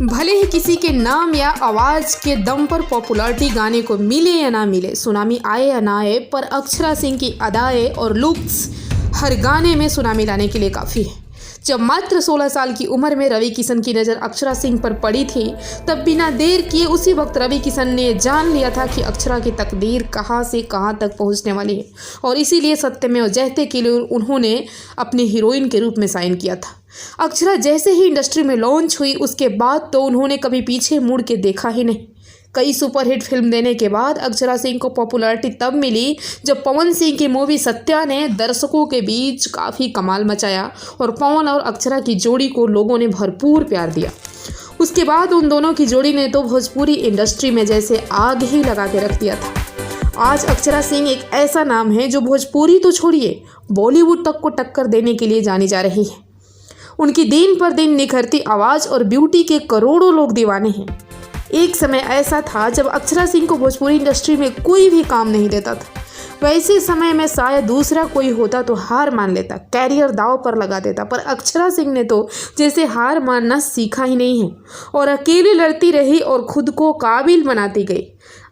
भले ही किसी के नाम या आवाज़ के दम पर पॉपुलैरिटी गाने को मिले या ना मिले, सुनामी आए या ना आए, पर अक्षरा सिंह की अदाएं और लुक्स हर गाने में सुनामी लाने के लिए काफ़ी है। जब मात्र 16 साल की उम्र में रवि किशन की नज़र अक्षरा सिंह पर पड़ी थी, तब बिना देर किए उसी वक्त रवि किशन ने जान लिया था कि अक्षरा की तकदीर कहाँ से कहाँ तक पहुँचने वाली है, और इसीलिए सत्यमेव जयते के लिए उन्होंने अपनी हीरोइन के रूप में साइन किया था। अक्षरा जैसे ही इंडस्ट्री में लॉन्च हुई, उसके बाद तो उन्होंने कभी पीछे मुड़ के देखा ही नहीं। कई सुपरहिट फिल्म देने के बाद अक्षरा सिंह को पॉपुलैरिटी तब मिली जब पवन सिंह की मूवी सत्या ने दर्शकों के बीच काफ़ी कमाल मचाया और पवन और अक्षरा की जोड़ी को लोगों ने भरपूर प्यार दिया। उसके बाद उन दोनों की जोड़ी ने तो भोजपुरी इंडस्ट्री में जैसे आग ही लगा के रख दिया था। आज अक्षरा सिंह एक ऐसा नाम है जो भोजपुरी तो छोड़िए, बॉलीवुड तक को टक्कर देने के लिए जानी जा रही है। उनकी दिन पर दिन निखरती आवाज़ और ब्यूटी के करोड़ों लोग दीवाने हैं। एक समय ऐसा था जब अक्षरा सिंह को भोजपुरी इंडस्ट्री में कोई भी काम नहीं देता था। वैसे समय में शायद दूसरा कोई होता तो हार मान लेता, कैरियर दांव पर लगा देता, पर अक्षरा सिंह ने तो जैसे हार मानना सीखा ही नहीं है और अकेले लड़ती रही और खुद को काबिल बनाती गई।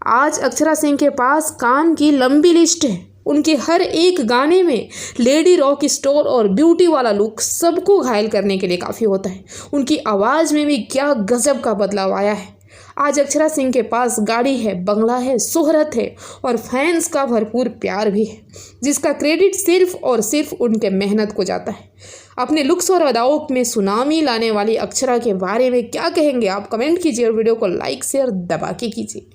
आज अक्षरा सिंह के पास काम की लंबी लिस्ट है। उनके हर एक गाने में लेडी रॉक स्टार और ब्यूटी वाला लुक सबको घायल करने के लिए काफ़ी होता है। उनकी आवाज़ में भी क्या गजब का बदलाव आया है। आज अक्षरा सिंह के पास गाड़ी है, बंगला है, शोहरत है और फैंस का भरपूर प्यार भी है, जिसका क्रेडिट सिर्फ और सिर्फ उनके मेहनत को जाता है। अपने लुक्स और अदाओं में सुनामी लाने वाली अक्षरा के बारे में क्या कहेंगे आप? कमेंट कीजिए और वीडियो को लाइक शेयर दबा के कीजिए।